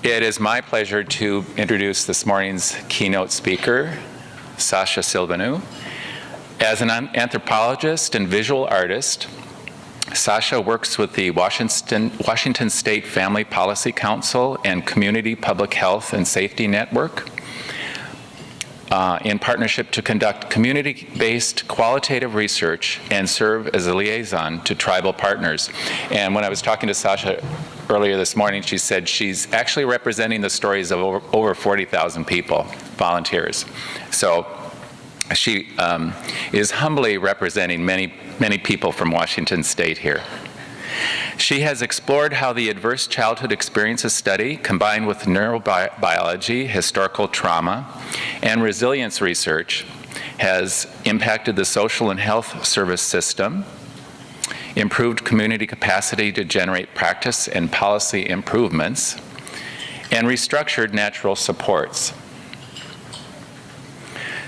It is my pleasure to introduce this morning's keynote speaker, Sasha Silveanu. As an anthropologist and visual artist, Sasha works with the Washington State Family Policy Council and Community Public Health and Safety Network in partnership to conduct community-based qualitative research and serve as a liaison to tribal partners. And when I was talking to Sasha earlier this morning, she said she's actually representing the stories of over 40,000 people, volunteers. So she is humbly representing many people from Washington State here. She has explored how the adverse childhood experiences study, combined with neurobiology, historical trauma, and resilience research, has impacted the social and health service system, improved community capacity to generate practice and policy improvements, and restructured natural supports.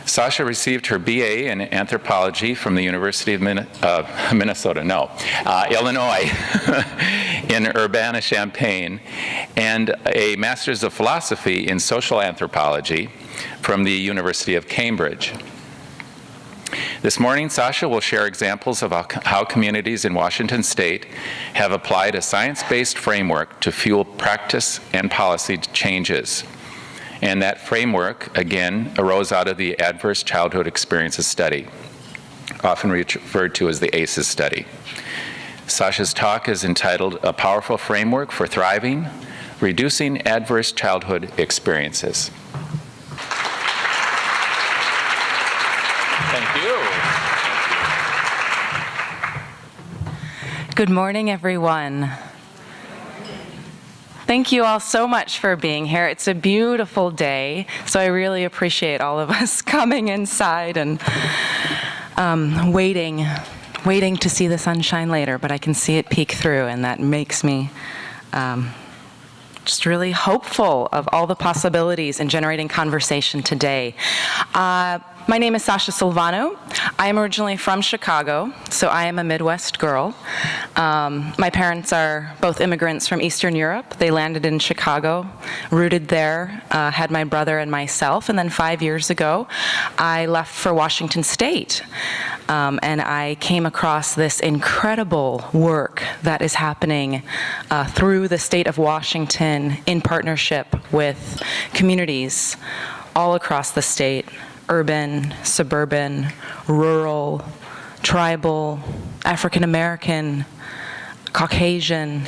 Sasha received her BA in anthropology from the University of Illinois in Urbana-Champaign, and a Master's of Philosophy in social anthropology from the University of Cambridge. This morning, Sasha will share examples of how communities in Washington State have applied a science-based framework to fuel practice and policy changes. And that framework, again, arose out of the Adverse Childhood Experiences Study, often referred to as the ACEs study. Sasha's talk is entitled, A Powerful Framework for Thriving, Reducing Adverse Childhood Experiences. Thank you. Good morning, everyone. Thank you all so much for being here. It's a beautiful day, so I really appreciate all of us coming inside and waiting to see the sunshine later, but I can see it peek through, and that makes me just really hopeful of all the possibilities in generating conversation today. My name is Sasha Silveanu. I am originally from Chicago, so I am a Midwest girl. My parents are both immigrants from Eastern Europe. They landed in Chicago, rooted there, had my brother and myself, and then 5 years ago, I left for Washington State. And I came across this incredible work that is happening through the state of Washington in partnership with communities all across the state. Urban, suburban, rural, tribal, African American, Caucasian,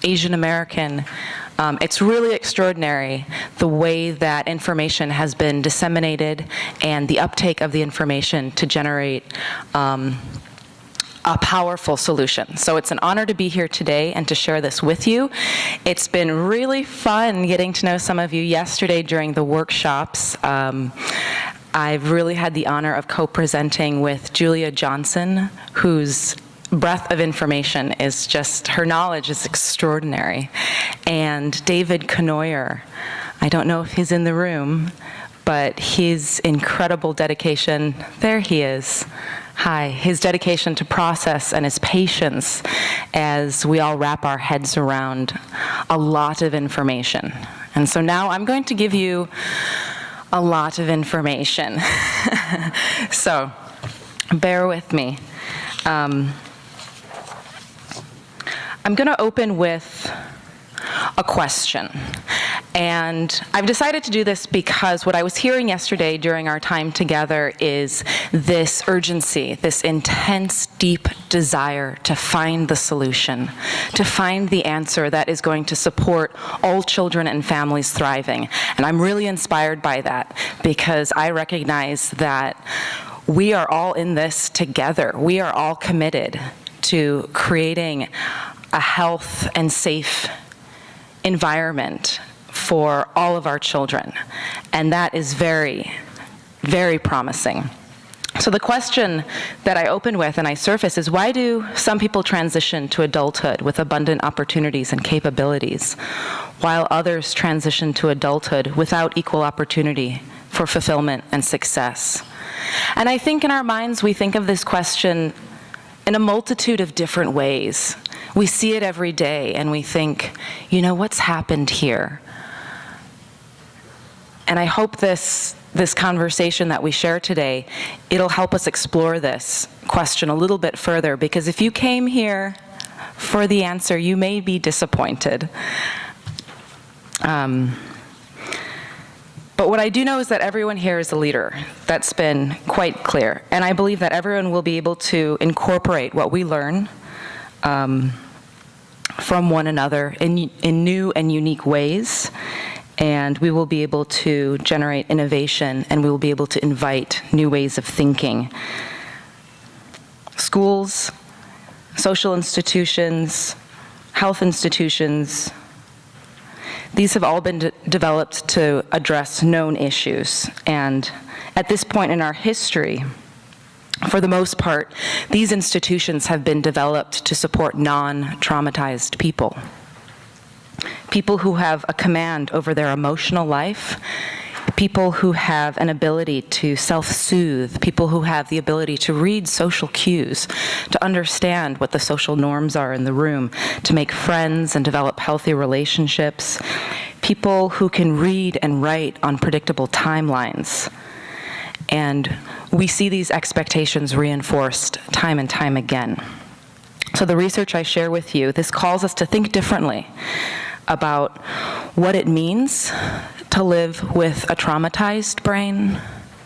Asian American. It's really extraordinary the way that information has been disseminated and the uptake of the information to generate a powerful solution. So it's an honor to be here today and to share this with you. It's been really fun getting to know some of you yesterday during the workshops. I've really had the honor of co-presenting with Julia Johnson, whose breadth of information is just, her knowledge is extraordinary. And David Knoyer, I don't know if he's in the room, but his incredible dedication, there he is. Hi, his dedication to process and his patience as we all wrap our heads around a lot of information. And so now I'm going to give you a lot of information. So bear with me. I'm going to open with a question. And I've decided to do this because what I was hearing yesterday during our time together is this urgency, this intense, deep desire to find the solution, to find the answer that is going to support all children and families thriving. And I'm really inspired by that because I recognize that we are all in this together. We are all committed to creating a health and safe environment for all of our children. And that is very, very promising. So the question that I open with and I surface is, why do some people transition to adulthood with abundant opportunities and capabilities, while others transition to adulthood without equal opportunity for fulfillment and success? And I think in our minds we think of this question in a multitude of different ways. We see it every day and we think, you know, what's happened here? And I hope this conversation that we share today, it'll help us explore this question a little bit further, because if you came here for the answer, you may be disappointed. But what I do know is that everyone here is a leader. That's been quite clear. And I believe that everyone will be able to incorporate what we learn from one another in new and unique ways. And we will be able to generate innovation, and we will be able to invite new ways of thinking. Schools, social institutions, health institutions, these have all been developed to address known issues. And at this point in our history, for the most part, these institutions have been developed to support non-traumatized people. People who have a command over their emotional life, people who have an ability to self-soothe, people who have the ability to read social cues, to understand what the social norms are in the room, to make friends and develop healthy relationships, people who can read and write on predictable timelines. And we see these expectations reinforced time and time again. So the research I share with you, this calls us to think differently about what it means to live with a traumatized brain,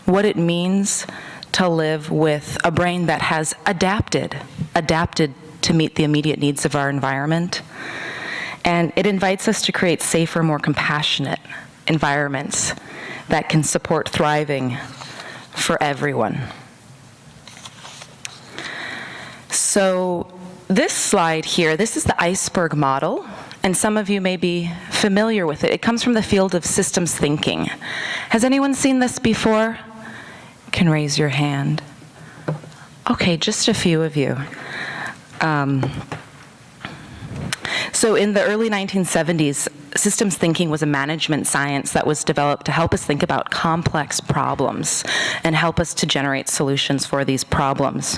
what it means to live with a brain that has adapted to meet the immediate needs of our environment. And it invites us to create safer, more compassionate environments that can support thriving for everyone. So this slide here, this is the Iceberg Model, and some of you may be familiar with it. It comes from the field of systems thinking. Has anyone seen this before? You can raise your hand. Okay, just a few of you. So in the early 1970s, systems thinking was a management science that was developed to help us think about complex problems and help us to generate solutions for these problems.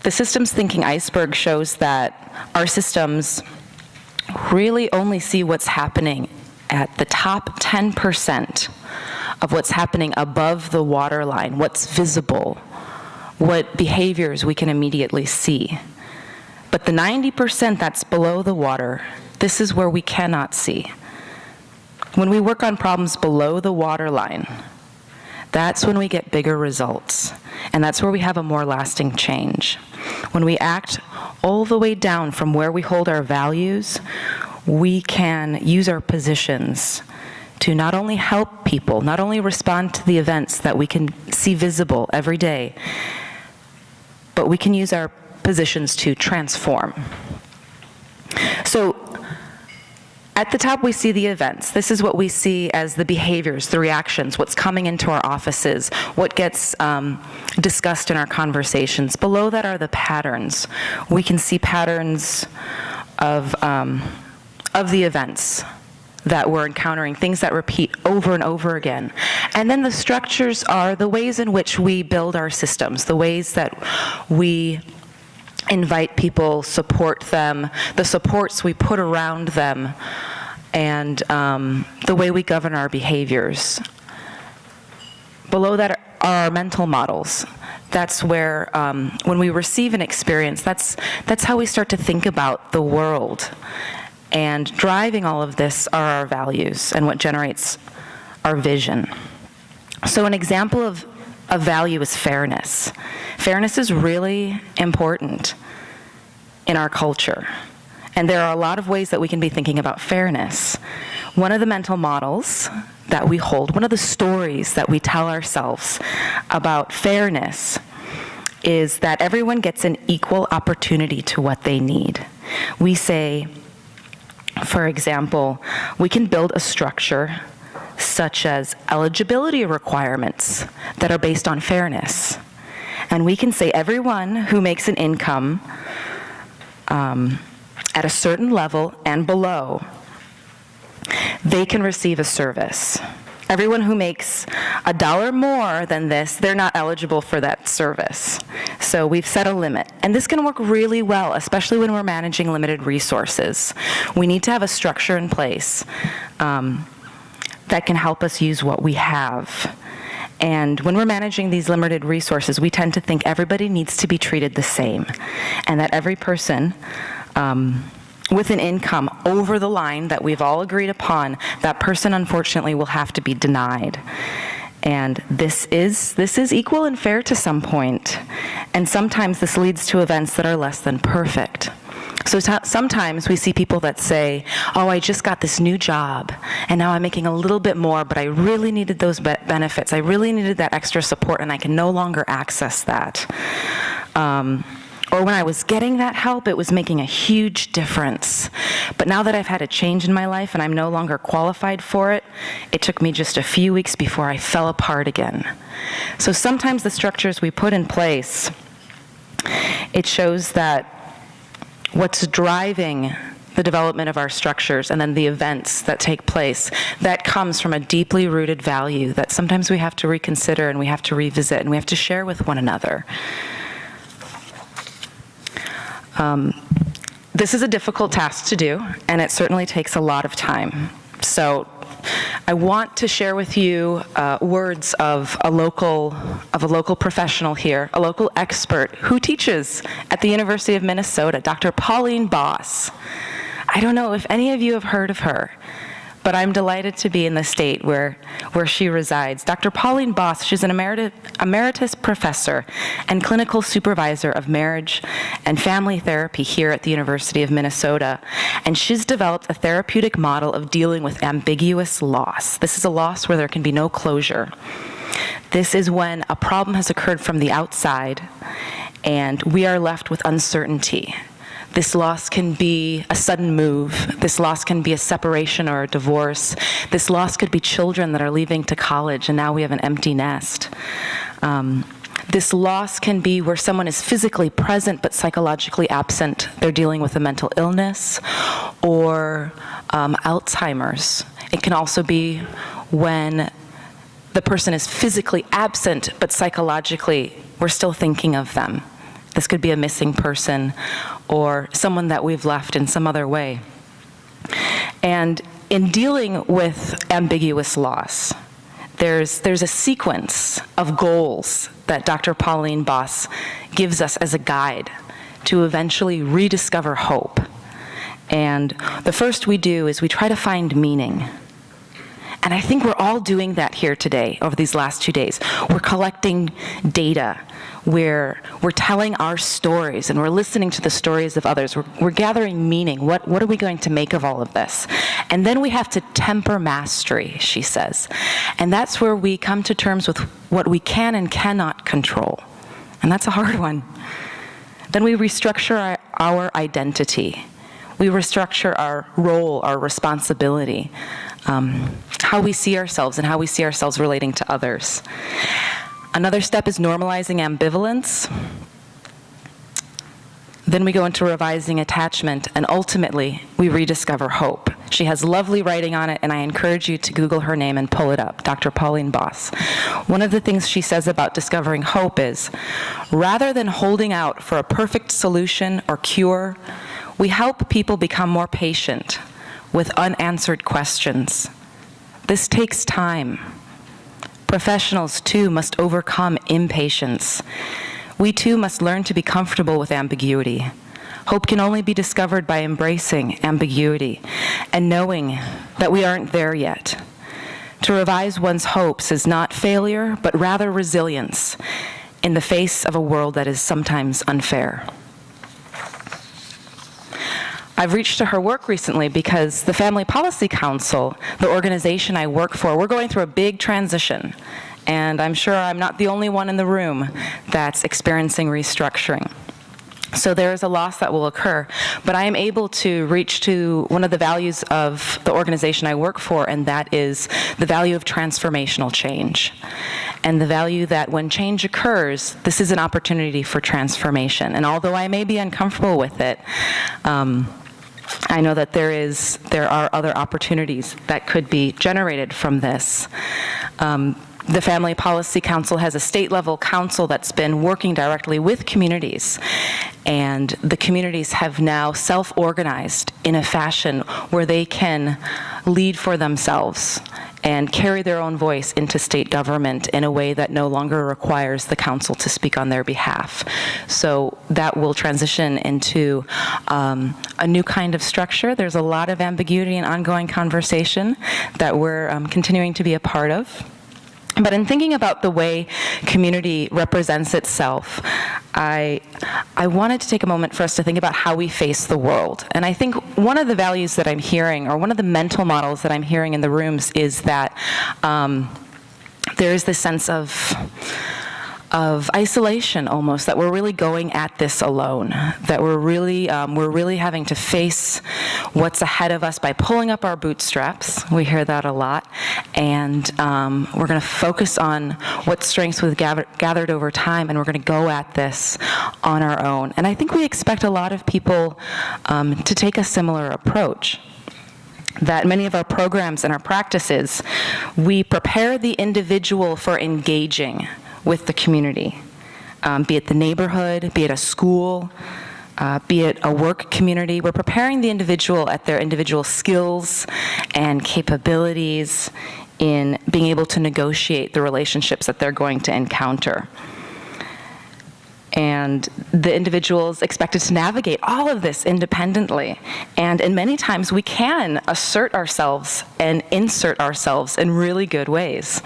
The systems thinking iceberg shows that our systems really only see what's happening at the top 10% of what's happening above the waterline, what's visible, what behaviors we can immediately see. But the 90% that's below the water, this is where we cannot see. When we work on problems below the waterline, that's when we get bigger results, and that's where we have a more lasting change. When we act all the way down from where we hold our values, we can use our positions to not only help people, not only respond to the events that we can see visible every day, but we can use our positions to transform. So at the top, we see the events. This is what we see as the behaviors, the reactions, what's coming into our offices, what gets discussed in our conversations. Below that are the patterns. We can see patterns of the events that we're encountering, things that repeat over and over again. And then the structures are the ways in which we build our systems, the ways that we invite people, support them, the supports we put around them, and the way we govern our behaviors. Below that are our mental models. That's where, when we receive an experience, that's how we start to think about the world. And driving all of this are our values and what generates our vision. So an example of a value is fairness. Fairness is really important in our culture. And there are a lot of ways that we can be thinking about fairness. One of the mental models that we hold, one of the stories that we tell ourselves about fairness is that everyone gets an equal opportunity to what they need. We say, for example, we can build a structure such as eligibility requirements that are based on fairness. And we can say everyone who makes an income at a certain level and below, they can receive a service. Everyone who makes $1 more than this, they're not eligible for that service. So we've set a limit. And this can work really well, especially when we're managing limited resources. We need to have a structure in place that can help us use what we have. And when we're managing these limited resources, we tend to think everybody needs to be treated the same, and that every person with an income over the line that we've all agreed upon, that person unfortunately will have to be denied. And this is equal and fair to some point, and sometimes this leads to events that are less than perfect. So sometimes we see people that say, oh, I just got this new job, and now I'm making a little bit more, but I really needed those benefits. I really needed that extra support, and I can no longer access that. Or when I was getting that help, it was making a huge difference. But now that I've had a change in my life and I'm no longer qualified for it, it took me just a few weeks before I fell apart again. So sometimes the structures we put in place, it shows that what's driving the development of our structures and then the events that take place, that comes from a deeply rooted value that sometimes we have to reconsider and we have to revisit and we have to share with one another. This is a difficult task to do, and it certainly takes a lot of time. So I want to share with you words of a local professional here, a local expert who teaches at the University of Minnesota, Dr. Pauline Boss. I don't know if any of you have heard of her, but I'm delighted to be in the state where she resides. Dr. Pauline Boss, she's an emeritus professor and clinical supervisor of marriage and family therapy here at the University of Minnesota, and she's developed a therapeutic model of dealing with ambiguous loss. This is a loss where there can be no closure. This is when a problem has occurred from the outside, and we are left with uncertainty. This loss can be a sudden move. This loss can be a separation or a divorce. This loss could be children that are leaving to college and now we have an empty nest. This loss can be where someone is physically present but psychologically absent. They're dealing with a mental illness or Alzheimer's. It can also be when the person is physically absent but psychologically we're still thinking of them. This could be a missing person or someone that we've left in some other way. And in dealing with ambiguous loss, there's a sequence of goals that Dr. Pauline Boss gives us as a guide to eventually rediscover hope. And the first we do is we try to find meaning. And I think we're all doing that here today over these last 2 days. We're collecting data. We're telling our stories and we're listening to the stories of others. We're gathering meaning. What are we going to make of all of this? And then we have to temper mastery, she says. And that's where we come to terms with what we can and cannot control. And that's a hard one. Then we restructure our identity. We restructure our role, our responsibility, how we see ourselves and how we see ourselves relating to others. Another step is normalizing ambivalence. Then we go into revising attachment, and ultimately, we rediscover hope. She has lovely writing on it, and I encourage you to Google her name and pull it up, Dr. Pauline Boss. One of the things she says about discovering hope is, rather than holding out for a perfect solution or cure, we help people become more patient with unanswered questions. This takes time. Professionals, too, must overcome impatience. We, too, must learn to be comfortable with ambiguity. Hope can only be discovered by embracing ambiguity and knowing that we aren't there yet. To revise one's hopes is not failure, but rather resilience in the face of a world that is sometimes unfair. I've reached to her work recently because the Family Policy Council, the organization I work for, we're going through a big transition. And I'm sure I'm not the only one in the room that's experiencing restructuring. So there is a loss that will occur, but I am able to reach to one of the values of the organization I work for, and that is the value of transformational change. And the value that when change occurs, this is an opportunity for transformation. And although I may be uncomfortable with it, I know that there are other opportunities that could be generated from this. The Family Policy Council has a state-level council that's been working directly with communities, and the communities have now self-organized in a fashion where they can lead for themselves and carry their own voice into state government in a way that no longer requires the council to speak on their behalf. So that will transition into a new kind of structure. There's a lot of ambiguity and ongoing conversation that we're continuing to be a part of. But in thinking about the way community represents itself, I wanted to take a moment for us to think about how we face the world. And I think one of the values that I'm hearing, or one of the mental models that I'm hearing in the rooms, is that there is this sense of isolation almost, that we're really going at this alone, that we're really having to face what's ahead of us by pulling up our bootstraps. We hear that a lot. And we're going to focus on what strengths we've gathered over time, and we're going to go at this on our own. And I think we expect a lot of people to take a similar approach. That many of our programs and our practices, we prepare the individual for engaging with the community, be it the neighborhood, be it a school, be it a work community. We're preparing the individual at their individual skills and capabilities in being able to negotiate the relationships that they're going to encounter. And the individual is expected to navigate all of this independently. And many times we can assert ourselves and insert ourselves in really good ways.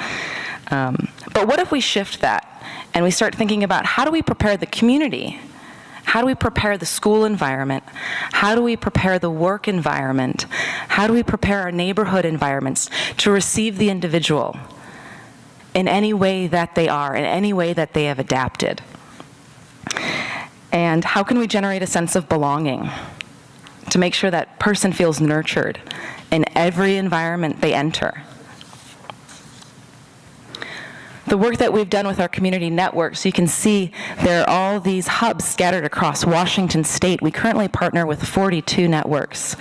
But what if we shift that and we start thinking about how do we prepare the community? How do we prepare the school environment? How do we prepare the work environment? How do we prepare our neighborhood environments to receive the individual in any way that they are, in any way that they have adapted? And how can we generate a sense of belonging to make sure that person feels nurtured in every environment they enter? The work that we've done with our community networks, you can see there are all these hubs scattered across Washington state. We currently partner with 42 networks.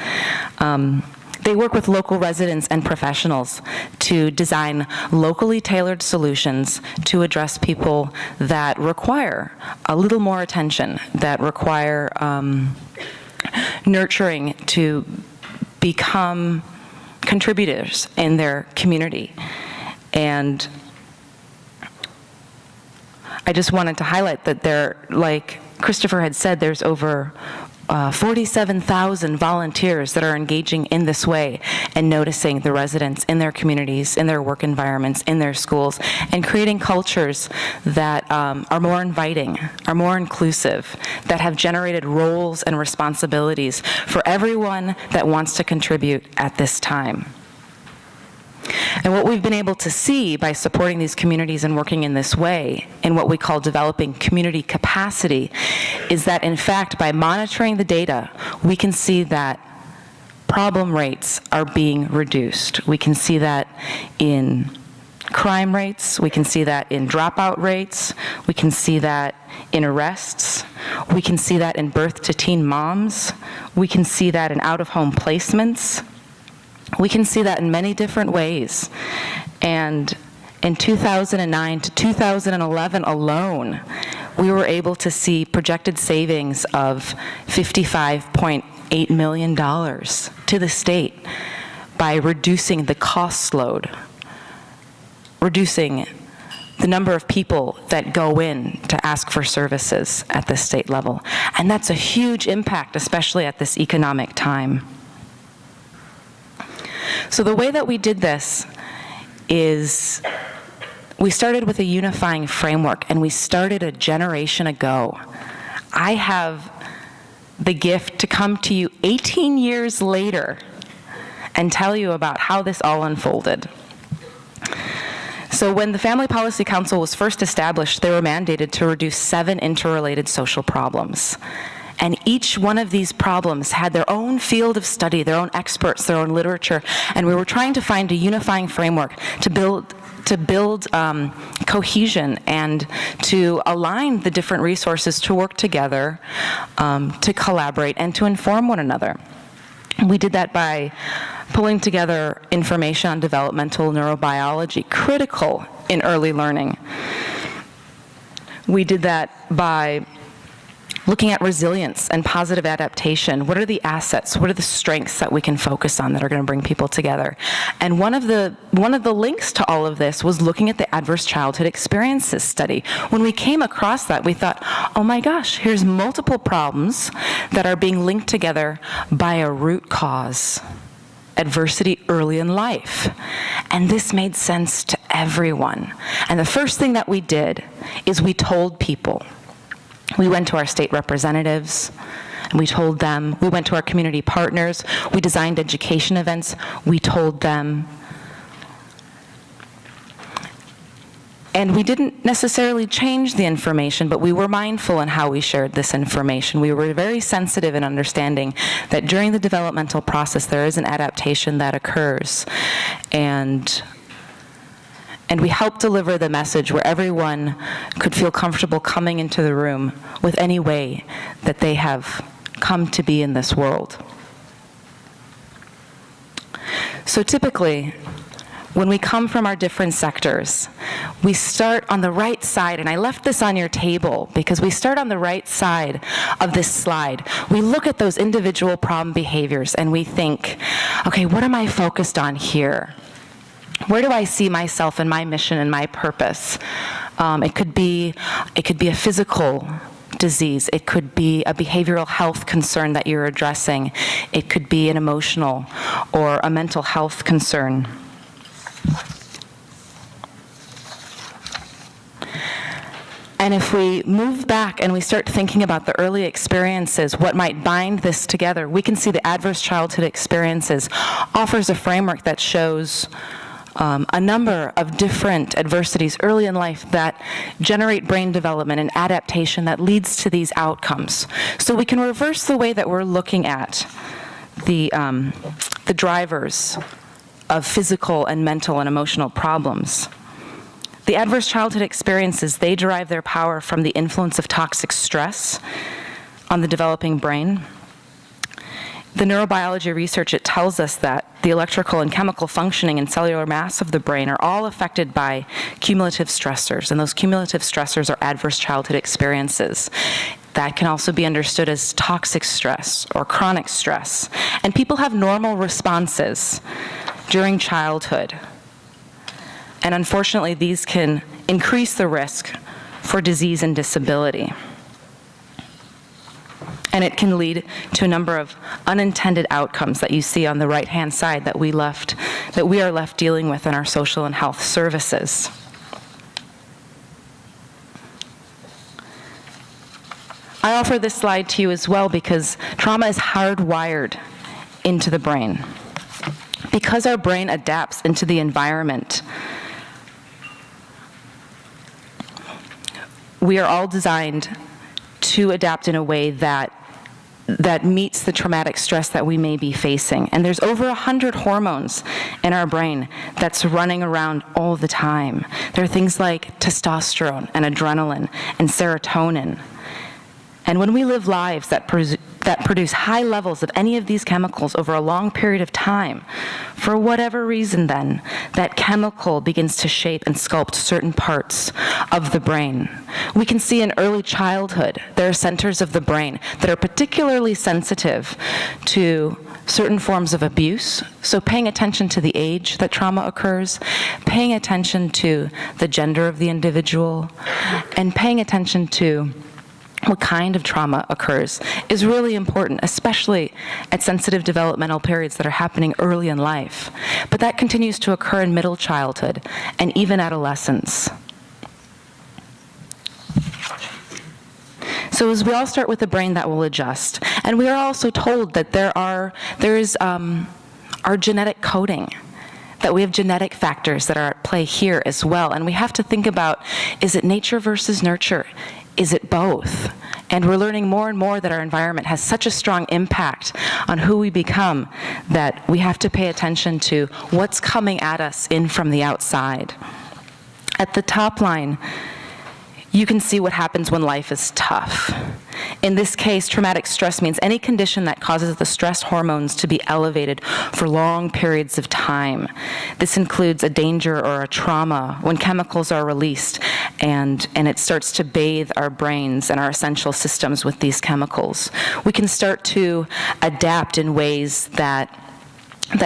They work with local residents and professionals to design locally tailored solutions to address people that require a little more attention, that require nurturing to become contributors in their community. And I just wanted to highlight that there, like Christopher had said, there's over 47,000 volunteers that are engaging in this way and noticing the residents in their communities, in their work environments, in their schools, and creating cultures that are more inviting, are more inclusive, that have generated roles and responsibilities for everyone that wants to contribute at this time. And what we've been able to see by supporting these communities and working in this way, in what we call developing community capacity, is that in fact, by monitoring the data, we can see that problem rates are being reduced. We can see that in crime rates, we can see that in dropout rates, we can see that in arrests, we can see that in birth to teen moms, we can see that in out-of-home placements. We can see that in many different ways. And in 2009 to 2011 alone, we were able to see projected savings of $55.8 million to the state by reducing the cost load, reducing the number of people that go in to ask for services at the state level. And that's a huge impact, especially at this economic time. So the way that we did this is we started with a unifying framework, and we started a generation ago. I have the gift to come to you 18 years later and tell you about how this all unfolded. So when the Family Policy Council was first established, they were mandated to reduce 7 interrelated social problems. And each one of these problems had their own field of study, their own experts, their own literature, and we were trying to find a unifying framework to build cohesion and to align the different resources to work together, to collaborate, and to inform one another. We did that by pulling together information on developmental neurobiology, critical in early learning. We did that by looking at resilience and positive adaptation. What are the assets? What are the strengths that we can focus on that are going to bring people together? And one of the links to all of this was looking at the Adverse Childhood Experiences study. When we came across that, we thought, oh my gosh, here's multiple problems that are being linked together by a root cause: adversity early in life. And this made sense to everyone. And the first thing that we did is we told people. We went to our state representatives, and we told them. We went to our community partners. We designed education events. We told them. And we didn't necessarily change the information, but we were mindful in how we shared this information. We were very sensitive in understanding that during the developmental process, there is an adaptation that occurs. And we helped deliver the message where everyone could feel comfortable coming into the room with any way that they have come to be in this world. So typically, when we come from our different sectors, we start on the right side, and I left this on your table because we start on the right side of this slide. We look at those individual problem behaviors and we think, okay, what am I focused on here? Where do I see myself and my mission and my purpose? It could be a physical disease. It could be a behavioral health concern that you're addressing. It could be an emotional or a mental health concern. And if we move back and we start thinking about the early experiences, what might bind this together, we can see the Adverse Childhood Experiences offers a framework that shows a number of different adversities early in life that generate brain development and adaptation that leads to these outcomes. So we can reverse the way that we're looking at the drivers of physical and mental and emotional problems. The adverse childhood experiences, they derive their power from the influence of toxic stress on the developing brain. The neurobiology research, it tells us that the electrical and chemical functioning and cellular mass of the brain are all affected by cumulative stressors, and those cumulative stressors are adverse childhood experiences. That can also be understood as toxic stress or chronic stress. And people have normal responses during childhood. And unfortunately, these can increase the risk for disease and disability. And it can lead to a number of unintended outcomes that you see on the right-hand side that we are left dealing with in our social and health services. I offer this slide to you as well because trauma is hardwired into the brain. Because our brain adapts into the environment, we are all designed to adapt in a way that meets the traumatic stress that we may be facing. And there's over 100 hormones in our brain that's running around all the time. There are things like testosterone and adrenaline and serotonin. And when we live lives that produce high levels of any of these chemicals over a long period of time, for whatever reason then, that chemical begins to shape and sculpt certain parts of the brain. We can see in early childhood, there are centers of the brain that are particularly sensitive to certain forms of abuse. So paying attention to the age that trauma occurs, paying attention to the gender of the individual, and paying attention to what kind of trauma occurs is really important, especially at sensitive developmental periods that are happening early in life. But that continues to occur in middle childhood and even adolescence. So as we all start with a brain that will adjust, and we are also told that there is our genetic coding, that we have genetic factors that are at play here as well. And we have to think about, is it nature versus nurture? Is it both? And we're learning more and more that our environment has such a strong impact on who we become that we have to pay attention to what's coming at us in from the outside. At the top line, you can see what happens when life is tough. In this case, traumatic stress means any condition that causes the stress hormones to be elevated for long periods of time. This includes a danger or a trauma when chemicals are released and it starts to bathe our brains and our essential systems with these chemicals. We can start to adapt in ways that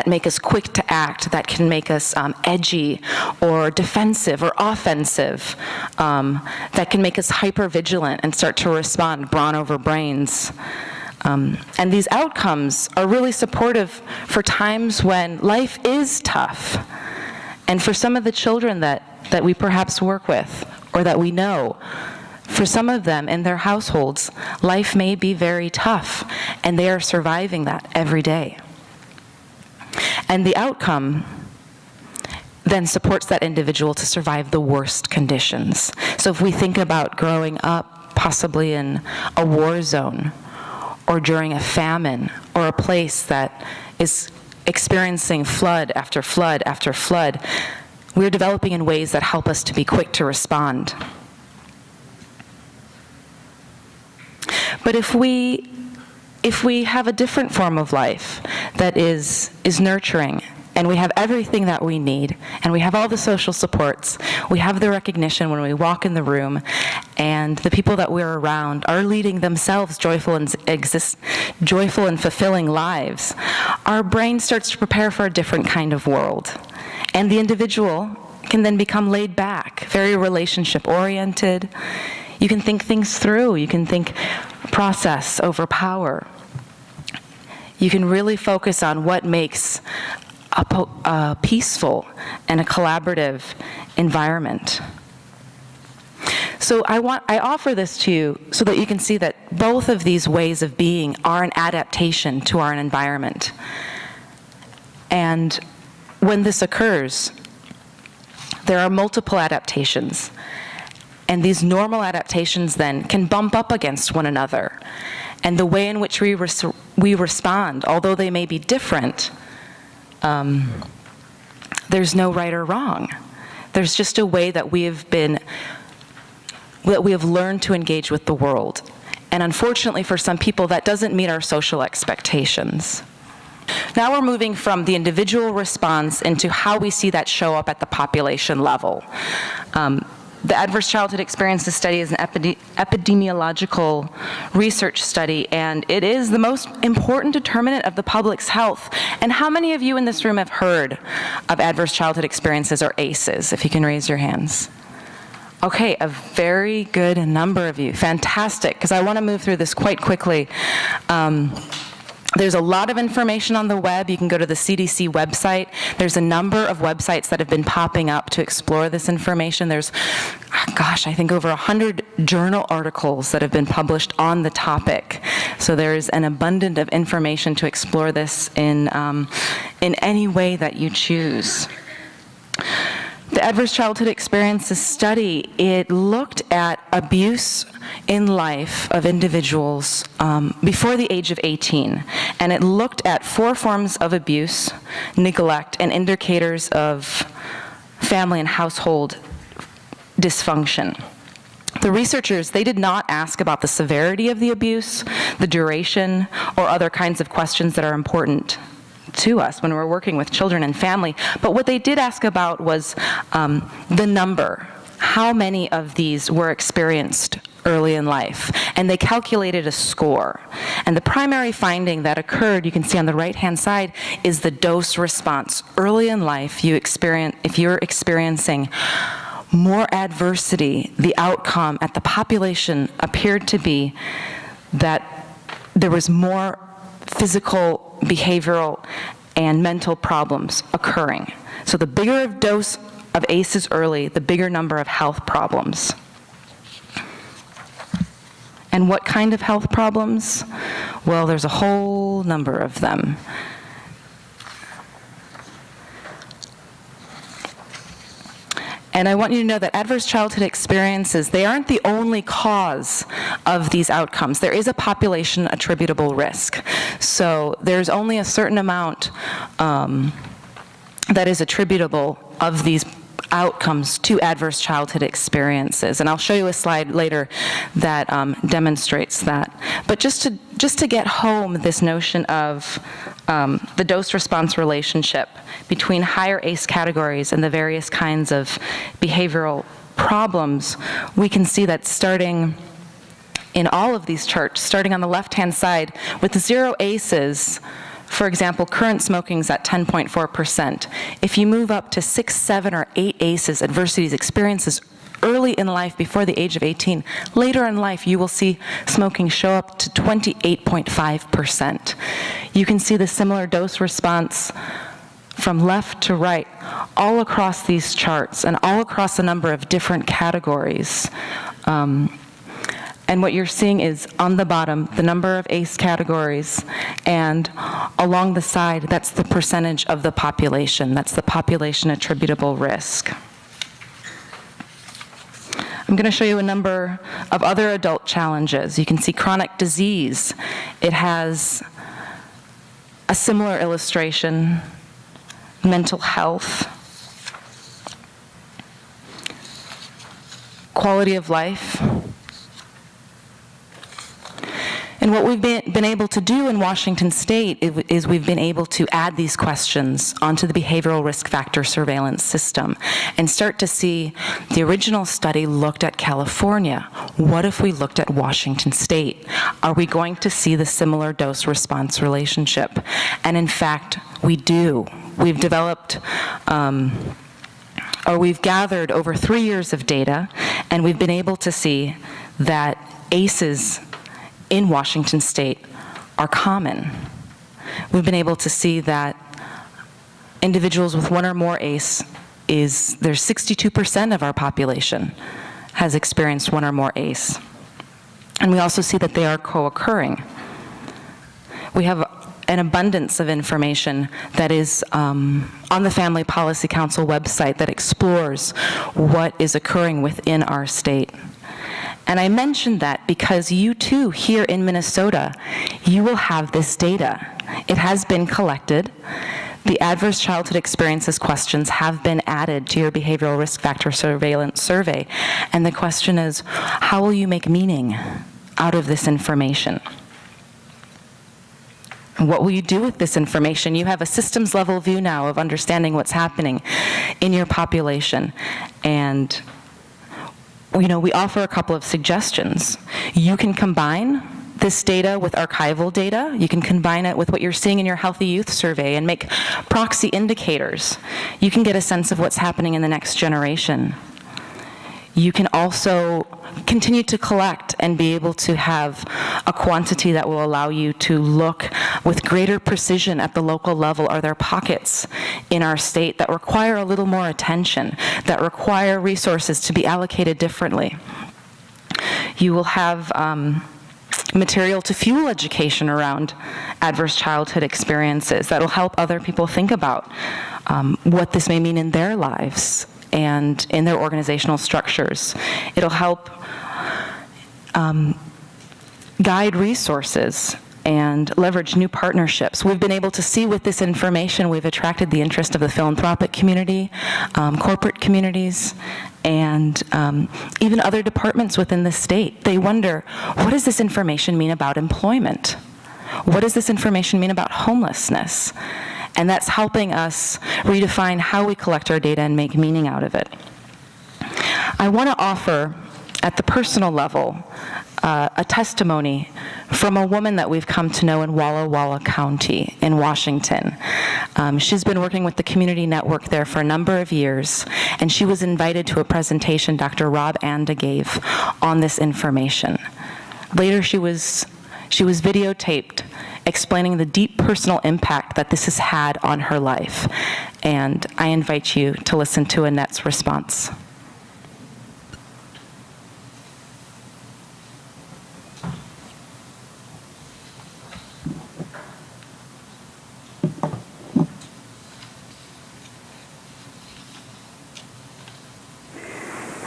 make us quick to act, that can make us edgy or defensive or offensive, that can make us hyper-vigilant and start to respond brawn over brains. And these outcomes are really supportive for times when life is tough. And for some of the children that we perhaps work with or that we know, for some of them in their households, life may be very tough, and they are surviving that every day. And the outcome then supports that individual to survive the worst conditions. So if we think about growing up possibly in a war zone or during a famine or a place that is experiencing flood after flood after flood, we're developing in ways that help us to be quick to respond. But if we have a different form of life that is nurturing, and we have everything that we need, and we have all the social supports, we have the recognition when we walk in the room, and the people that we're around are leading themselves joyful and fulfilling lives, our brain starts to prepare for a different kind of world. And the individual can then become laid back, very relationship-oriented. You can think things through. You can think process over power. You can really focus on what makes a peaceful and a collaborative environment. So I offer this to you so that you can see that both of these ways of being are an adaptation to our environment. And when this occurs, there are multiple adaptations. And these normal adaptations then can bump up against one another. And the way in which we respond, although they may be different, there's no right or wrong. There's just a way that we have learned to engage with the world. And unfortunately for some people, that doesn't meet our social expectations. Now we're moving from the individual response into how we see that show up at the population level. The Adverse Childhood Experiences Study is an epidemiological research study, and it is the most important determinant of the public's health. And how many of you in this room have heard of adverse childhood experiences, or ACEs, if you can raise your hands? Okay, a very good number of you. Fantastic, because I want to move through this quite quickly. There's a lot of information on the web. You can go to the CDC website. There's a number of websites that have been popping up to explore this information. There's, I think over 100 journal articles that have been published on the topic. So there's an abundance of information to explore this in any way that you choose. The Adverse Childhood Experiences Study, it looked at abuse in life of individuals before the age of 18. And it looked at 4 forms of abuse, neglect, and indicators of family and household dysfunction. The researchers, they did not ask about the severity of the abuse, the duration, or other kinds of questions that are important to us when we're working with children and family. But what they did ask about was the number. How many of these were experienced early in life? And they calculated a score. And the primary finding that occurred, you can see on the right-hand side, is the dose response. Early in life, if you're experiencing more adversity, the outcome at the population appeared to be that there was more physical, behavioral, and mental problems occurring. So the bigger dose of ACEs early, the bigger number of health problems. And what kind of health problems? Well, there's a whole number of them. And I want you to know that adverse childhood experiences, they aren't the only cause of these outcomes. There is a population attributable risk. So there's only a certain amount that is attributable of these outcomes to adverse childhood experiences. And I'll show you a slide later that demonstrates that. But just to get home this notion of the dose-response relationship between higher ACE categories and the various kinds of behavioral problems, we can see that starting in all of these charts, starting on the left-hand side with 0 ACEs, for example, current smoking's at 10.4%. If you move up to 6, 7, or 8 ACEs, adversities, experiences, early in life, before the age of 18, later in life, you will see smoking show up to 28.5%. You can see the similar dose response from left to right, all across these charts, and all across a number of different categories. And what you're seeing is, on the bottom, the number of ACE categories, and along the side, that's the percentage of the population. That's the population attributable risk. I'm going to show you a number of other adult challenges. You can see chronic disease. It has a similar illustration. Mental health. Quality of life. And what we've been able to do in Washington State is we've been able to add these questions onto the behavioral risk factor surveillance system and start to see the original study looked at California. What if we looked at Washington State? Are we going to see the similar dose-response relationship? And in fact, we do. We've developed, or we've gathered over 3 years of data, and we've been able to see that ACEs in Washington State are common. We've been able to see that individuals with 1 or more ACE there's 62% of our population has experienced 1 or more ACE. And we also see that they are co-occurring. We have an abundance of information that is on the Family Policy Council website that explores what is occurring within our state. And I mentioned that because you too, here in Minnesota, you will have this data. It has been collected. The adverse childhood experiences questions have been added to your behavioral risk factor surveillance survey. And the question is, how will you make meaning out of this information? What will you do with this information? You have a systems level view now of understanding what's happening in your population. And we offer a couple of suggestions. You can combine this data with archival data. You can combine it with what you're seeing in your Healthy Youth Survey and make proxy indicators. You can get a sense of what's happening in the next generation. You can also continue to collect and be able to have a quantity that will allow you to look with greater precision at the local level. Are there pockets in our state that require a little more attention, that require resources to be allocated differently? You will have material to fuel education around adverse childhood experiences that will help other people think about what this may mean in their lives and in their organizational structures. It'll help guide resources and leverage new partnerships. We've been able to see with this information, we've attracted the interest of the philanthropic community, corporate communities, and even other departments within the state. They wonder, what does this information mean about employment? What does this information mean about homelessness? And that's helping us redefine how we collect our data and make meaning out of it. I want to offer, at the personal level, a testimony from a woman that we've come to know in Walla Walla County in Washington. She's been working with the community network there for a number of years, and she was invited to a presentation Dr. Rob Anda gave on this information. Later, she was videotaped explaining the deep personal impact that this has had on her life. And I invite you to listen to Annette's response.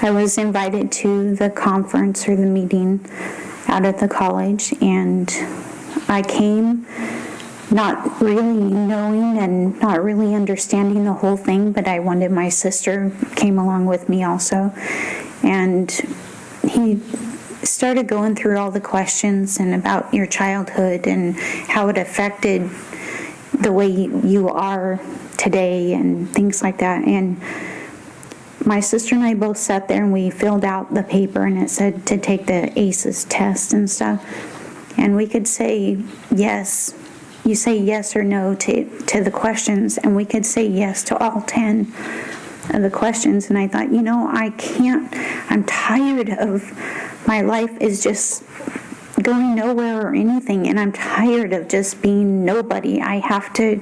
I was invited to the conference or the meeting out at the college, and I came not really knowing and not really understanding the whole thing, but I wanted my sister came along with me also. And he started going through all the questions and about your childhood and how it affected the way you are today and things like that. And my sister and I both sat there and we filled out the paper, and it said to take the ACEs test and stuff. And we could say yes. You say yes or no to the questions, and we could say yes to all 10 of the questions. And I thought, I can't, I'm tired of, my life is just going nowhere or anything, and I'm tired of just being nobody. I have to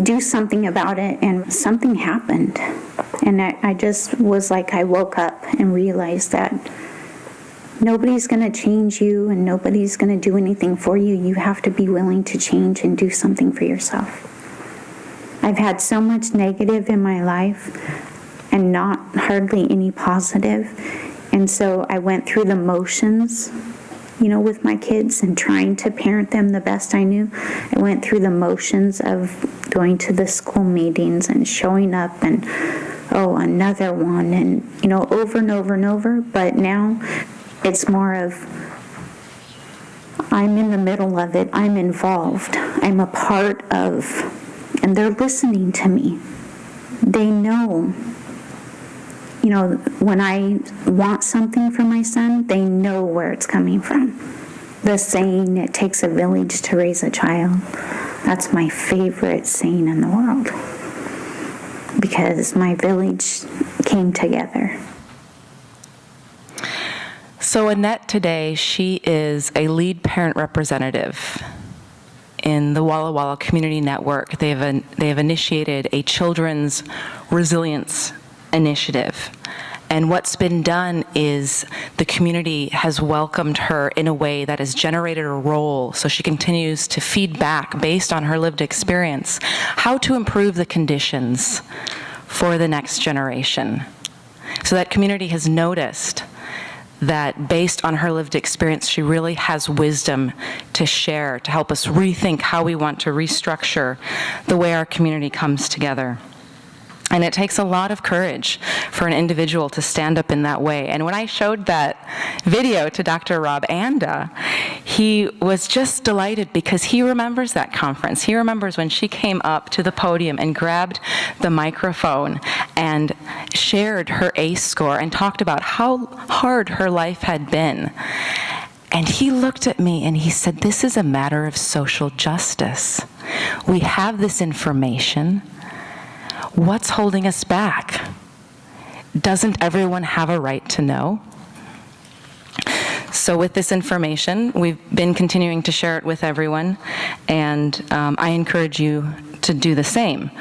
do something about it. And something happened. And I just was like, I woke up and realized that nobody's going to change you and nobody's going to do anything for you. You have to be willing to change and do something for yourself. I've had so much negative in my life and not hardly any positive. And so I went through the motions, with my kids and trying to parent them the best I knew. I went through the motions of going to the school meetings and showing up and, another one, and, over and over and over. But now it's more of, I'm in the middle of it. I'm involved. I'm a part of, and they're listening to me. They know, when I want something for my son, they know where it's coming from. The saying, it takes a village to raise a child, that's my favorite saying in the world, because my village came together. So Annette today, she is a lead parent representative in the Walla Walla Community Network. They have initiated a children's resilience initiative. And what's been done is the community has welcomed her in a way that has generated a role, so she continues to feed back based on her lived experience how to improve the conditions for the next generation. So that community has noticed that based on her lived experience, she really has wisdom to share, to help us rethink how we want to restructure the way our community comes together. And it takes a lot of courage for an individual to stand up in that way. And when I showed that video to Dr. Rob Anda, he was just delighted because he remembers that conference. He remembers when she came up to the podium and grabbed the microphone and shared her ACE score and talked about how hard her life had been. And he looked at me and he said, "This is a matter of social justice. We have this information. What's holding us back? Doesn't everyone have a right to know?" So with this information, we've been continuing to share it with everyone, and I encourage you to do the same.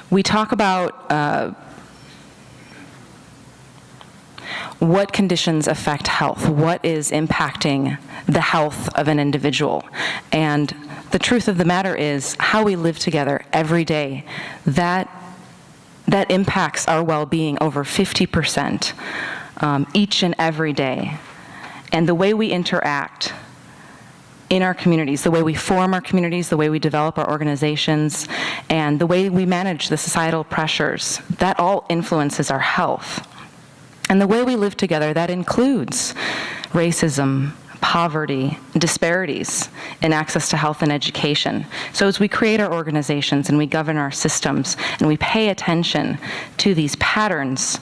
We talk about what conditions affect health, what is impacting the health of an individual. And the truth of the matter is how we live together every day, that impacts our well-being over 50% each and every day. And the way we interact in our communities, the way we form our communities, the way we develop our organizations, and the way we manage the societal pressures, that all influences our health. And the way we live together, that includes racism, poverty, disparities in access to health and education. So as we create our organizations and we govern our systems and we pay attention to these patterns,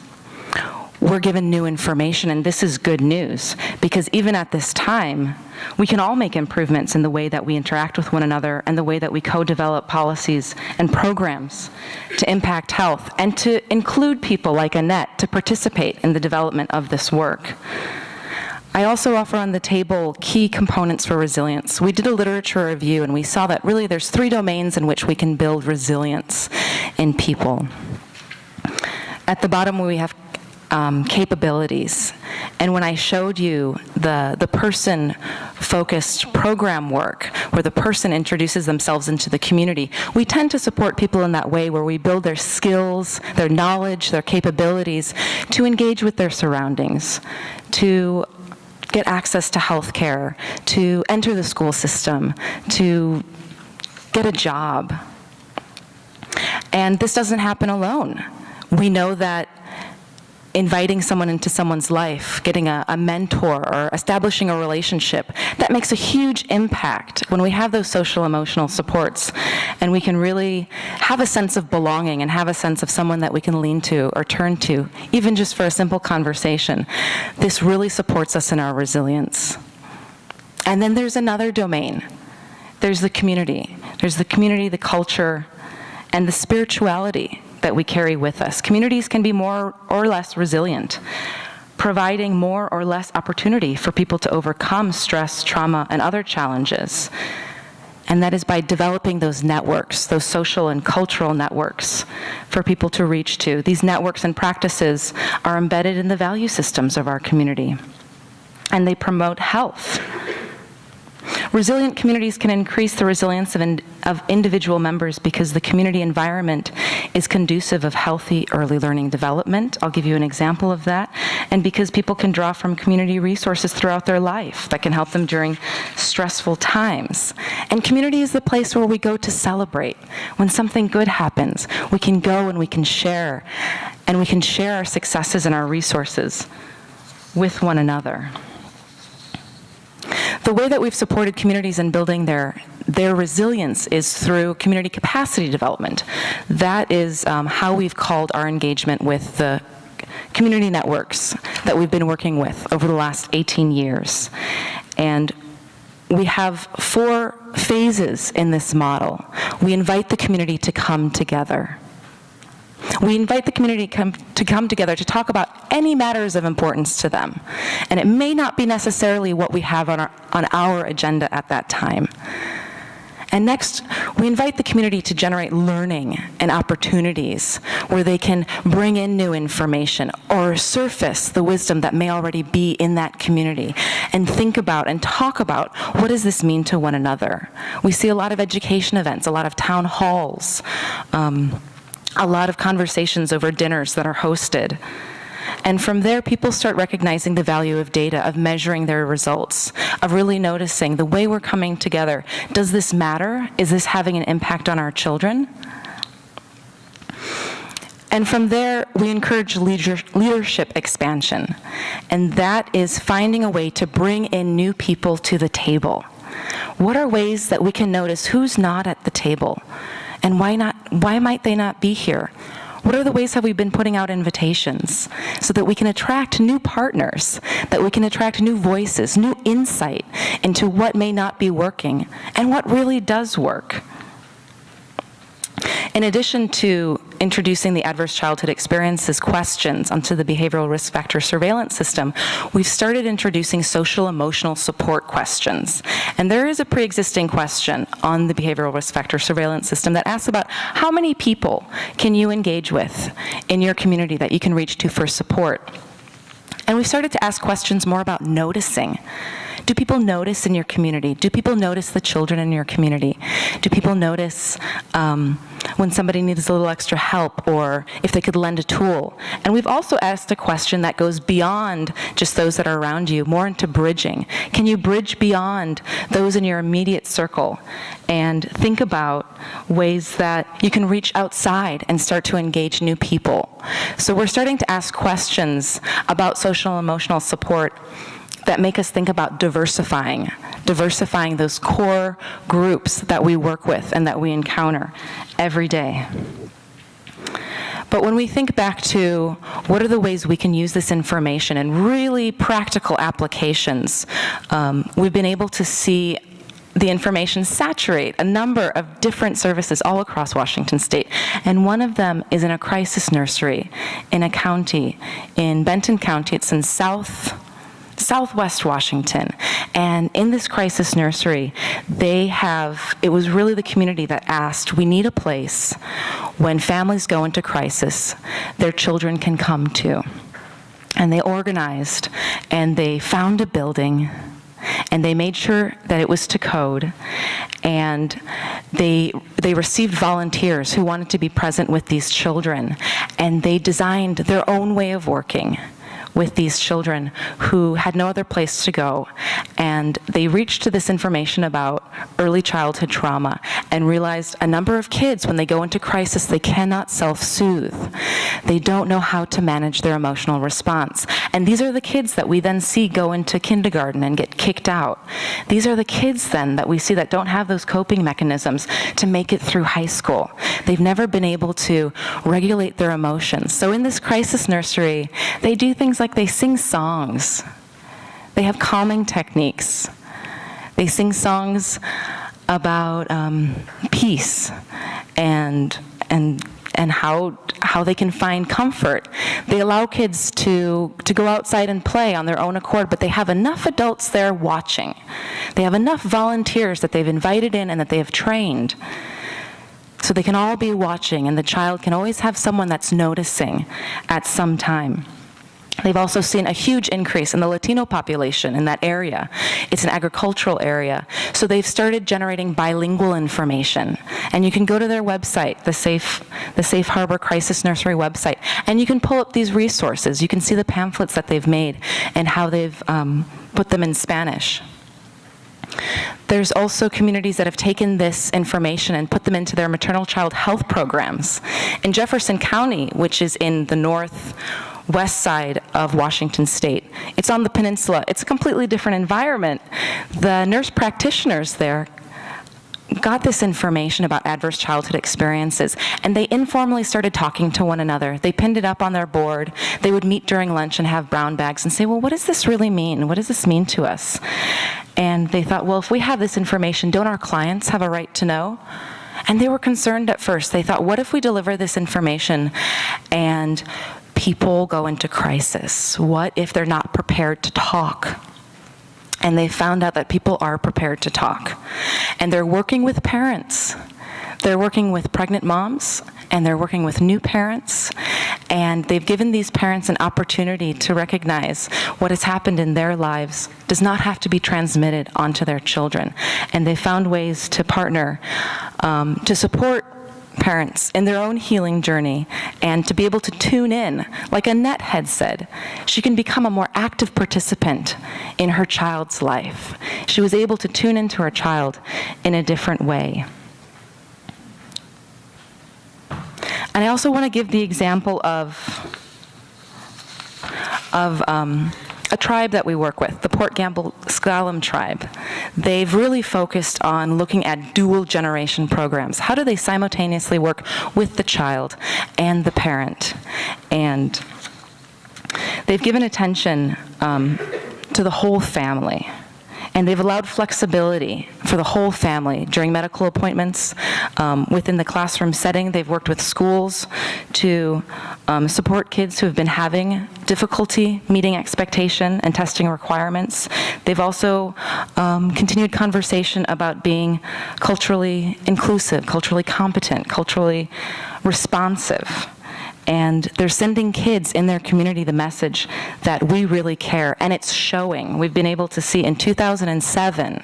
we're given new information, and this is good news, because even at this time, we can all make improvements in the way that we interact with one another and the way that we co-develop policies and programs to impact health and to include people like Annette to participate in the development of this work. I also offer on the table key components for resilience. We did a literature review and we saw that really there's 3 domains in which we can build resilience in people. At the bottom we have capabilities. And when I showed you the person-focused program work, where the person introduces themselves into the community, we tend to support people in that way where we build their skills, their knowledge, their capabilities to engage with their surroundings, to get access to health care, to enter the school system, to get a job. And this doesn't happen alone. We know that inviting someone into someone's life, getting a mentor, or establishing a relationship, that makes a huge impact when we have those social emotional supports, and we can really have a sense of belonging and have a sense of someone that we can lean to or turn to, even just for a simple conversation. This really supports us in our resilience. And then there's another domain. There's the community. There's the community, the culture, and the spirituality that we carry with us. Communities can be more or less resilient, providing more or less opportunity for people to overcome stress, trauma, and other challenges. And that is by developing those networks, those social and cultural networks for people to reach to. These networks and practices are embedded in the value systems of our community, and they promote health. Resilient communities can increase the resilience of individual members because the community environment is conducive of healthy early learning development. I'll give you an example of that. And because people can draw from community resources throughout their life that can help them during stressful times. And community is the place where we go to celebrate. When something good happens, we can go and we can share. And we can share our successes and our resources with one another. The way that we've supported communities in building their resilience is through community capacity development. That is how we've called our engagement with the community networks that we've been working with over the last 18 years. And we have 4 phases in this model. We invite the community to come together. We invite the community to come together to talk about any matters of importance to them. And it may not be necessarily what we have on our agenda at that time. And next, we invite the community to generate learning and opportunities where they can bring in new information or surface the wisdom that may already be in that community and think about and talk about what does this mean to one another. We see a lot of education events, a lot of town halls, a lot of conversations over dinners that are hosted. And from there, people start recognizing the value of data, of measuring their results, of really noticing the way we're coming together. Does this matter? Is this having an impact on our children? And from there, we encourage leadership expansion. And that is finding a way to bring in new people to the table. What are ways that we can notice who's not at the table? And why might they not be here? What are the ways have we been putting out invitations so that we can attract new partners, that we can attract new voices, new insight into what may not be working and what really does work? In addition to introducing the adverse childhood experiences questions onto the behavioral risk factor surveillance system, we've started introducing social emotional support questions. And there is a pre-existing question on the behavioral risk factor surveillance system that asks about how many people can you engage with in your community that you can reach to for support. And we've started to ask questions more about noticing. Do people notice in your community? Do people notice the children in your community? Do people notice when somebody needs a little extra help or if they could lend a tool? And we've also asked a question that goes beyond just those that are around you, more into bridging. Can you bridge beyond those in your immediate circle and think about ways that you can reach outside and start to engage new people? So we're starting to ask questions about social and emotional support that make us think about diversifying those core groups that we work with and that we encounter every day. But when we think back to what are the ways we can use this information in really practical applications, we've been able to see the information saturate a number of different services all across Washington State. And one of them is in a crisis nursery in a county, in Benton County. It's in Southwest Washington. And in this crisis nursery, it was really the community that asked, we need a place when families go into crisis, their children can come to. And they organized, and they found a building, and they made sure that it was to code, and they received volunteers who wanted to be present with these children, and they designed their own way of working with these children who had no other place to go, and they reached to this information about early childhood trauma and realized a number of kids, when they go into crisis, they cannot self-soothe. They don't know how to manage their emotional response. And these are the kids that we then see go into kindergarten and get kicked out. These are the kids then that we see that don't have those coping mechanisms to make it through high school. They've never been able to regulate their emotions. So in this crisis nursery, they do things like they sing songs. They have calming techniques. They sing songs about peace and how they can find comfort. They allow kids to go outside and play on their own accord, but they have enough adults there watching. They have enough volunteers that they've invited in and that they have trained, so they can all be watching, and the child can always have someone that's noticing at some time. They've also seen a huge increase in the Latino population in that area. It's an agricultural area. So they've started generating bilingual information. And you can go to their website, the Safe Harbor Crisis Nursery website, and you can pull up these resources. You can see the pamphlets that they've made and how they've put them in Spanish. There's also communities that have taken this information and put them into their maternal child health programs. In Jefferson County, which is in the northwest side of Washington State, it's on the peninsula. It's a completely different environment. The nurse practitioners there got this information about adverse childhood experiences, and they informally started talking to one another. They pinned it up on their board. They would meet during lunch and have brown bags and say, well, what does this really mean? What does this mean to us? And they thought, well, if we have this information, don't our clients have a right to know? And they were concerned at first. They thought, what if we deliver this information and people go into crisis? What if they're not prepared to talk? And they found out that people are prepared to talk. And they're working with parents. They're working with pregnant moms, and they're working with new parents. And they've given these parents an opportunity to recognize what has happened in their lives does not have to be transmitted onto their children. And they found ways to partner to support parents in their own healing journey, and to be able to tune in. Like Annette had said, she can become a more active participant in her child's life. She was able to tune into her child in a different way. And I also want to give the example of a tribe that we work with, the Port Gamble Sklallam tribe. They've really focused on looking at dual generation programs. How do they simultaneously work with the child and the parent? And they've given attention to the whole family. And they've allowed flexibility for the whole family during medical appointments. Within the classroom setting, they've worked with schools to support kids who have been having difficulty meeting expectation and testing requirements. They've also continued conversation about being culturally inclusive, culturally competent, culturally responsive. And they're sending kids in their community the message that we really care, and it's showing. We've been able to see in 2007,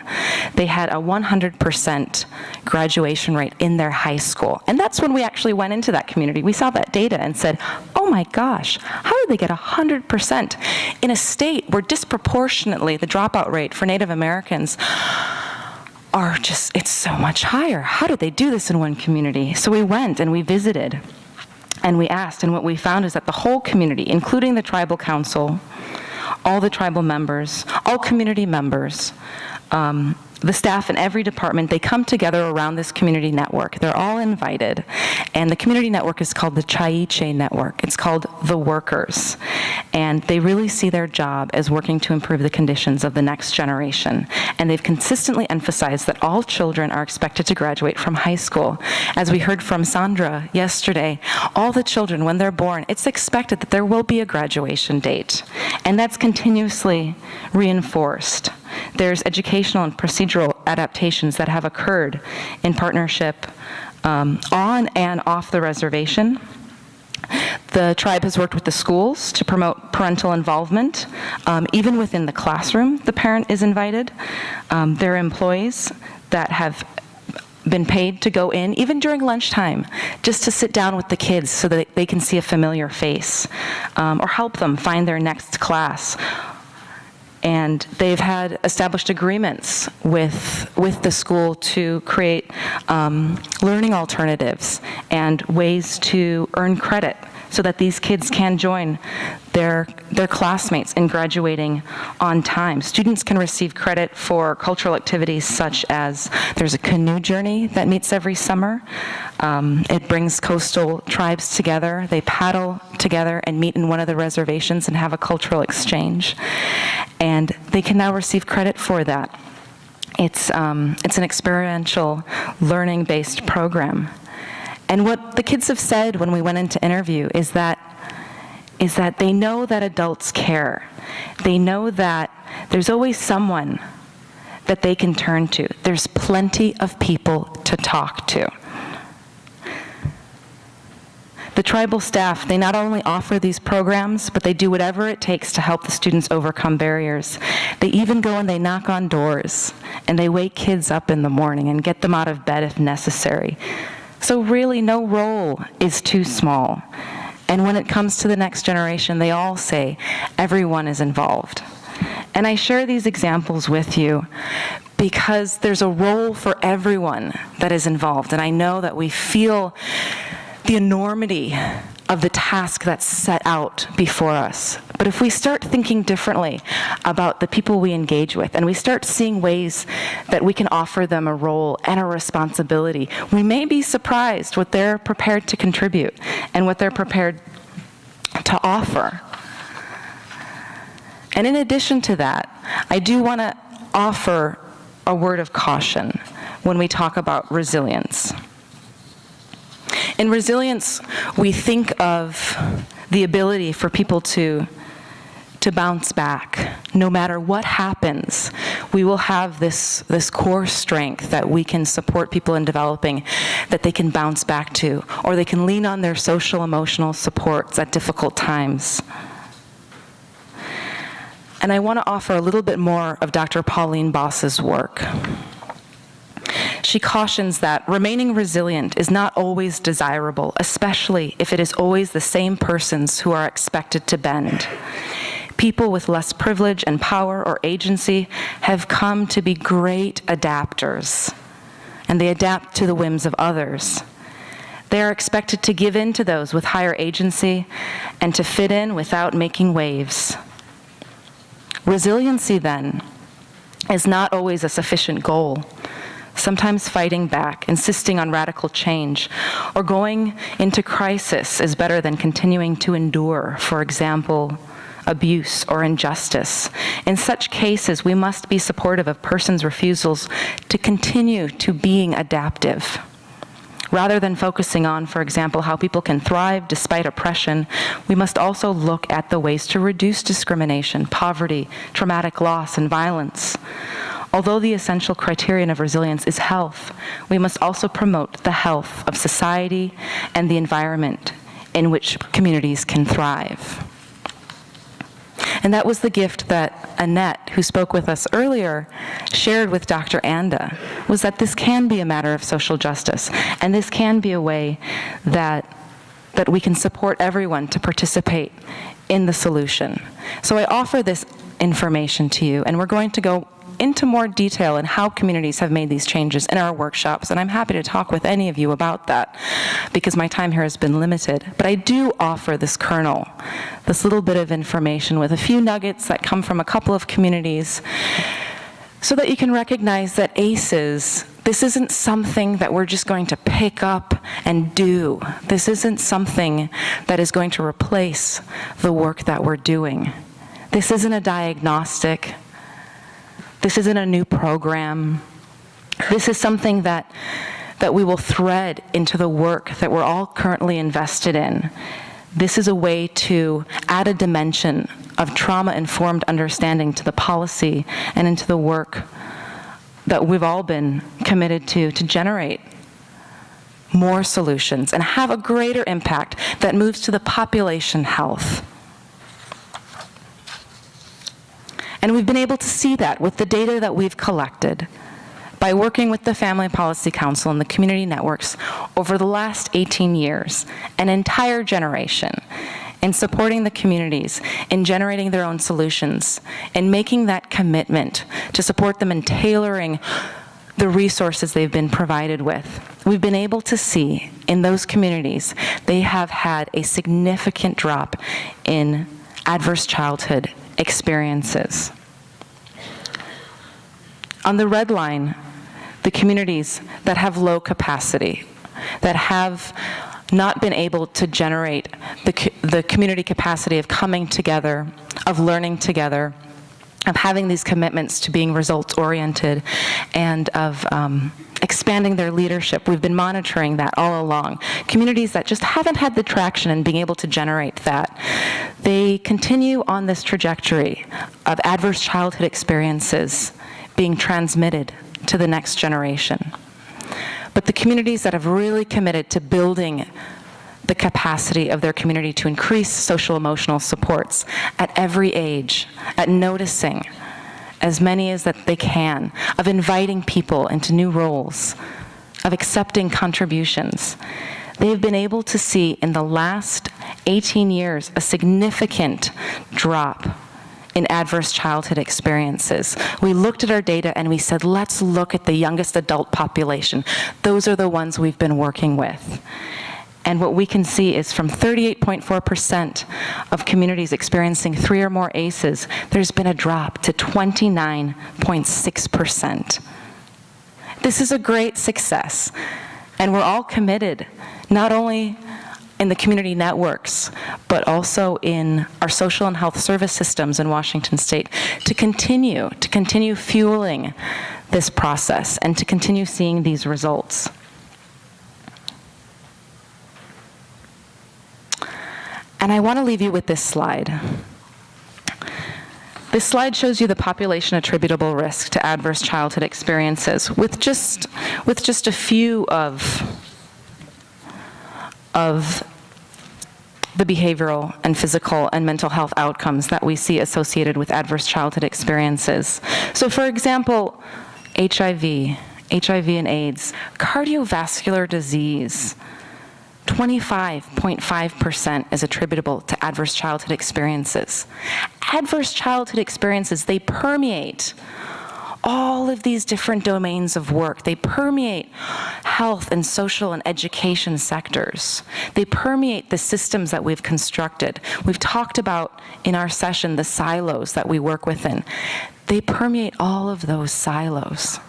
they had a 100% graduation rate in their high school. And that's when we actually went into that community. We saw that data and said, oh my gosh, how did they get 100% in a state where disproportionately the dropout rate for Native Americans are just, it's so much higher. How did they do this in one community? So we went and we visited. And we asked, and what we found is that the whole community, including the tribal council, all the tribal members, all community members, the staff in every department, they come together around this community network. They're all invited. And the community network is called the Chaiche Network. It's called The Workers. And they really see their job as working to improve the conditions of the next generation. And they've consistently emphasized that all children are expected to graduate from high school. As we heard from Sandra yesterday, all the children, when they're born, it's expected that there will be a graduation date. And that's continuously reinforced. There's educational and procedural adaptations that have occurred in partnership on and off the reservation. The tribe has worked with the schools to promote parental involvement. Even within the classroom, the parent is invited. There are employees that have been paid to go in, even during lunchtime, just to sit down with the kids so that they can see a familiar face, or help them find their next class. And they've had established agreements with the school to create learning alternatives and ways to earn credit so that these kids can join their classmates in graduating on time. Students can receive credit for cultural activities such as there's a canoe journey that meets every summer. It brings coastal tribes together. They paddle together and meet in one of the reservations and have a cultural exchange. And they can now receive credit for that. It's an experiential learning-based program. And what the kids have said when we went into interview is that they know that adults care. They know that there's always someone that they can turn to. There's plenty of people to talk to. The tribal staff, they not only offer these programs, but they do whatever it takes to help the students overcome barriers. They even go and they knock on doors, and they wake kids up in the morning and get them out of bed if necessary. So really, no role is too small. And when it comes to the next generation, they all say everyone is involved. And I share these examples with you because there's a role for everyone that is involved. And I know that we feel the enormity of the task that's set out before us. But if we start thinking differently about the people we engage with, and we start seeing ways that we can offer them a role and a responsibility, we may be surprised what they're prepared to contribute and what they're prepared to offer. And in addition to that, I do want to offer a word of caution when we talk about resilience. In resilience, we think of the ability for people to bounce back. No matter what happens, we will have this core strength that we can support people in developing, that they can bounce back to, or they can lean on their social emotional supports at difficult times. And I want to offer a little bit more of Dr. Pauline Boss's work. She cautions that remaining resilient is not always desirable, especially if it is always the same persons who are expected to bend. People with less privilege and power or agency have come to be great adapters, and they adapt to the whims of others. They are expected to give in to those with higher agency and to fit in without making waves. Resiliency, then, is not always a sufficient goal. Sometimes fighting back, insisting on radical change, or going into crisis is better than continuing to endure, for example, abuse or injustice. In such cases, we must be supportive of persons' refusals to continue to being adaptive. Rather than focusing on, for example, how people can thrive despite oppression, we must also look at the ways to reduce discrimination, poverty, traumatic loss, and violence. Although the essential criterion of resilience is health, we must also promote the health of society and the environment in which communities can thrive. And that was the gift that Annette, who spoke with us earlier, shared with Dr. Anda, was that this can be a matter of social justice, and this can be a way that we can support everyone to participate in the solution. So I offer this information to you, and we're going to go into more detail in how communities have made these changes in our workshops, and I'm happy to talk with any of you about that because my time here has been limited. But I do offer this kernel, this little bit of information with a few nuggets that come from a couple of communities so that you can recognize that ACEs, this isn't something that we're just going to pick up and do. This isn't something that is going to replace the work that we're doing. This isn't a diagnostic. This isn't a new program. This is something that we will thread into the work that we're all currently invested in. This is a way to add a dimension of trauma-informed understanding to the policy and into the work that we've all been committed to generate more solutions and have a greater impact that moves to the population health. And we've been able to see that with the data that we've collected. by working with the Family Policy Council and the community networks over the last 18 years, an entire generation, in supporting the communities, in generating their own solutions, in making that commitment to support them in tailoring the resources they've been provided with, we've been able to see in those communities they have had a significant drop in adverse childhood experiences. On the red line, the communities that have low capacity, that have not been able to generate the community capacity of coming together, of learning together, of having these commitments to being results-oriented, and of expanding their leadership. We've been monitoring that all along. Communities that just haven't had the traction in being able to generate that, they continue on this trajectory of adverse childhood experiences being transmitted to the next generation. But the communities that have really committed to building the capacity of their community to increase social emotional supports at every age, at noticing as many as that they can, of inviting people into new roles, of accepting contributions, they have been able to see in the last 18 years a significant drop in adverse childhood experiences. We looked at our data and we said, let's look at the youngest adult population. Those are the ones we've been working with. And what we can see is from 38.4% of communities experiencing 3 or more ACEs, there's been a drop to 29.6%. This is a great success. And we're all committed, not only in the community networks, but also in our social and health service systems in Washington State, to continue fueling this process and to continue seeing these results. And I want to leave you with this slide. This slide shows you the population attributable risk to adverse childhood experiences with just a few of the behavioral and physical and mental health outcomes that we see associated with adverse childhood experiences. So for example, HIV and AIDS, cardiovascular disease, 25.5% is attributable to adverse childhood experiences. Adverse childhood experiences, they permeate all of these different domains of work. They permeate health and social and education sectors. They permeate the systems that we've constructed. We've talked about in our session the silos that we work within. They permeate all of those silos.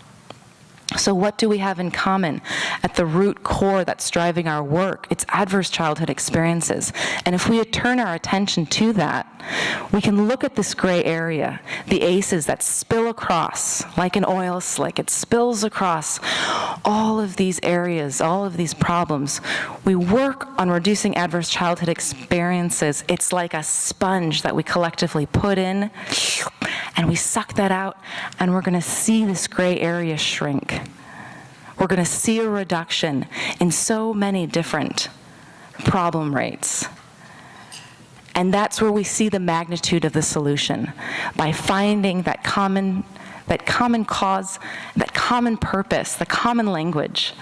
So what do we have in common at the root core that's driving our work? It's adverse childhood experiences. And if we turn our attention to that, we can look at this gray area, the ACEs that spill across like an oil slick. It spills across all of these areas, all of these problems. We work on reducing adverse childhood experiences. It's like a sponge that we collectively put in, and we suck that out, and we're going to see this gray area shrink. We're going to see a reduction in so many different problem rates. And that's where we see the magnitude of the solution, by finding that common cause, that common purpose, the common language.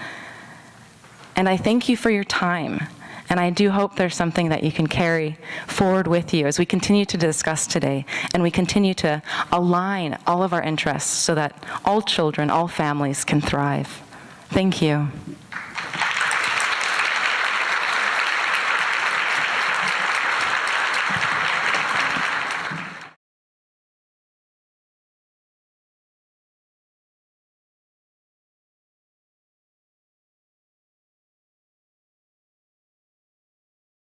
And I thank you for your time. And I do hope there's something that you can carry forward with you as we continue to discuss today, and we continue to align all of our interests so that all children, all families can thrive. Thank you.